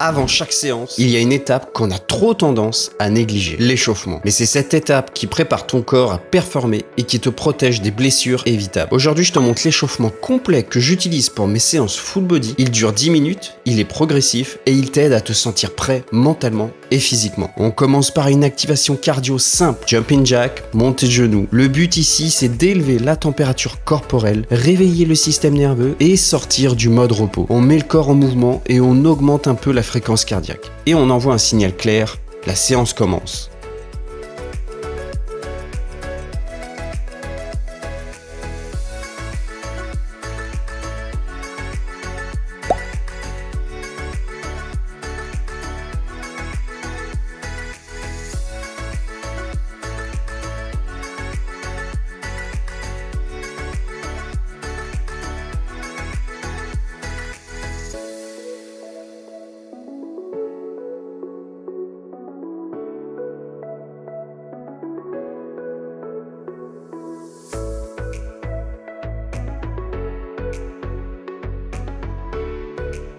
Avant chaque séance, il y a une étape qu'on a trop tendance à négliger, l'échauffement. Mais c'est cette étape qui prépare ton corps à performer et qui te protège des blessures évitables. Aujourd'hui, je te montre l'échauffement complet que j'utilise pour mes séances full body. Il dure 10 minutes, il est progressif et il t'aide à te sentir prêt mentalement et physiquement. On commence par une activation cardio simple, jumping jack, montée de genoux. Le but ici, c'est d'élever la température corporelle, réveiller le système nerveux et sortir du mode repos. On met le corps en mouvement et on augmente un peu la fréquence cardiaque. Et on envoie un signal clair, la séance commence.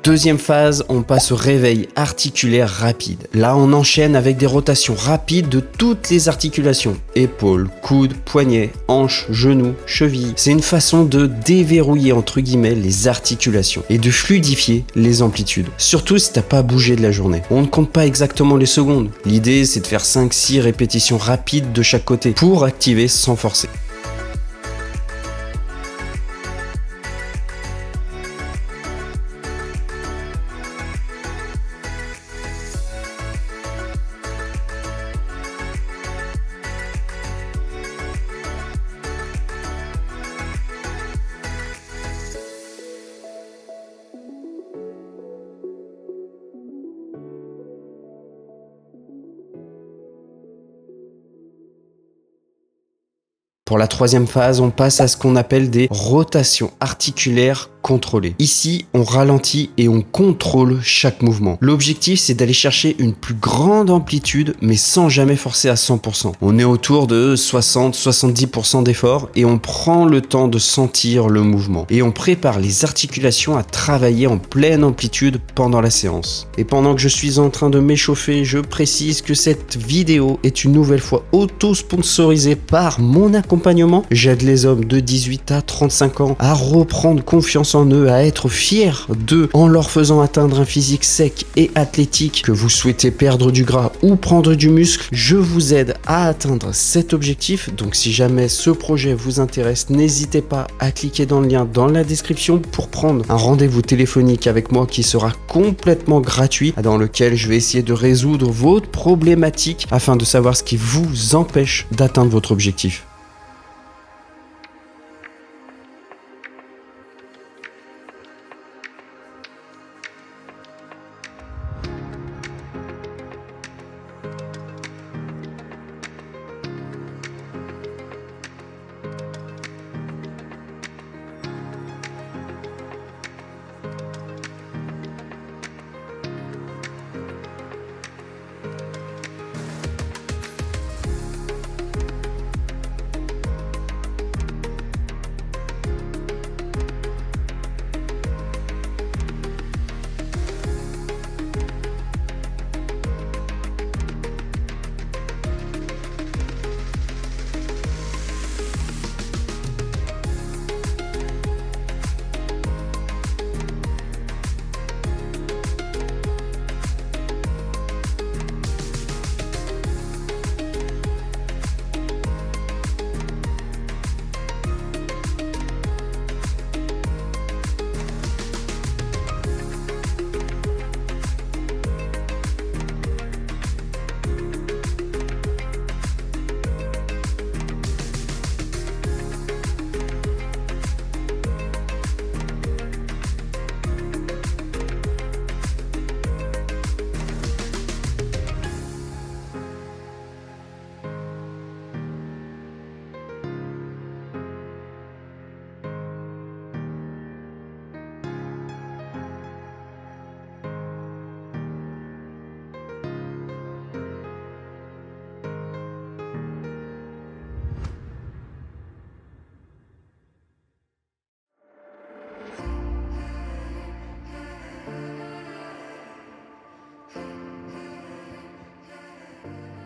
Deuxième phase, on passe au réveil articulaire rapide. Là, on enchaîne avec des rotations rapides de toutes les articulations. Épaules, coudes, poignets, hanches, genoux, chevilles. C'est une façon de déverrouiller entre guillemets les articulations et de fluidifier les amplitudes. Surtout si t'as pas bougé de la journée. On ne compte pas exactement les secondes. L'idée, c'est de faire 5-6 répétitions rapides de chaque côté pour activer sans forcer. Pour la troisième phase, on passe à ce qu'on appelle des rotations articulaires contrôlées. Ici, on ralentit et on contrôle chaque mouvement. L'objectif, c'est d'aller chercher une plus grande amplitude, mais sans jamais forcer à 100%. On est autour de 60-70% d'effort et on prend le temps de sentir le mouvement. Et on prépare les articulations à travailler en pleine amplitude pendant la séance. Et pendant que je suis en train de m'échauffer, je précise que cette vidéo est une nouvelle fois auto-sponsorisée par mon accompagnement. J'aide les hommes de 18 à 35 ans à reprendre confiance en eux, à être fiers d'eux en leur faisant atteindre un physique sec et athlétique. Que vous souhaitez perdre du gras ou prendre du muscle, je vous aide à atteindre cet objectif. Donc si jamais ce projet vous intéresse, n'hésitez pas à cliquer dans le lien dans la description pour prendre un rendez-vous téléphonique avec moi qui sera complètement gratuit, dans lequel je vais essayer de résoudre votre problématique afin de savoir ce qui vous empêche d'atteindre votre objectif.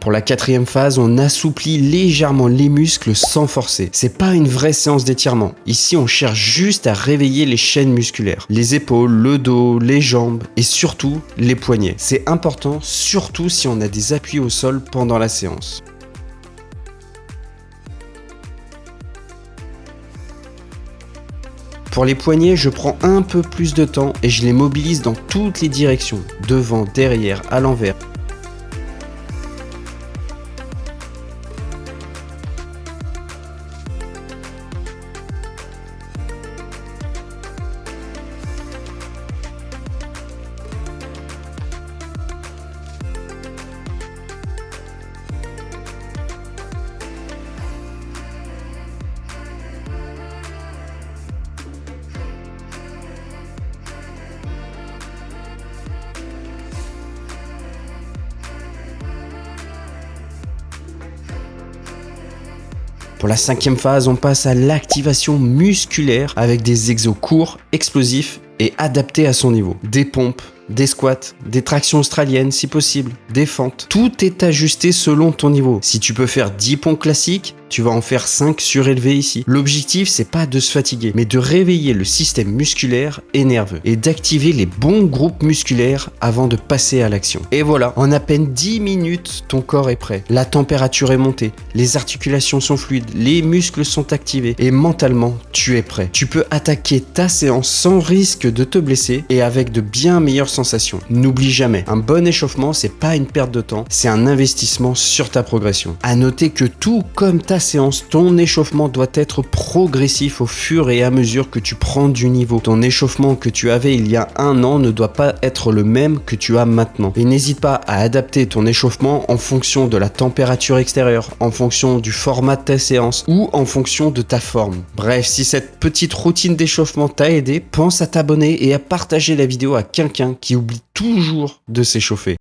Pour la quatrième phase, on assouplit légèrement les muscles sans forcer. C'est pas une vraie séance d'étirement. Ici, on cherche juste à réveiller les chaînes musculaires, les épaules, le dos, les jambes et surtout les poignets. C'est important, surtout si on a des appuis au sol pendant la séance. Pour les poignets, je prends un peu plus de temps et je les mobilise dans toutes les directions, devant, derrière, à l'envers. Pour la cinquième phase, on passe à l'activation musculaire avec des exos courts, explosifs et adaptés à son niveau. Des pompes, des squats, des tractions australiennes si possible, des fentes. Tout est ajusté selon ton niveau. Si tu peux faire 10 pompes classiques, tu vas en faire 5 surélevés ici. L'objectif, c'est pas de se fatiguer, mais de réveiller le système musculaire et nerveux et d'activer les bons groupes musculaires avant de passer à l'action. Et voilà, en à peine 10 minutes, ton corps est prêt. La température est montée, les articulations sont fluides, les muscles sont activés et mentalement, tu es prêt. Tu peux attaquer ta séance sans risque de te blesser et avec de bien meilleures sensations. N'oublie jamais, un bon échauffement, c'est pas une perte de temps, c'est un investissement sur ta progression. À noter que tout comme ta séance, ton échauffement doit être progressif au fur et à mesure que tu prends du niveau. Ton échauffement que tu avais il y a un an ne doit pas être le même que tu as maintenant. Et n'hésite pas à adapter ton échauffement en fonction de la température extérieure, en fonction du format de ta séance ou en fonction de ta forme. Bref, si cette petite routine d'échauffement t'a aidé, pense à t'abonner et à partager la vidéo à quelqu'un qui oublie toujours de s'échauffer.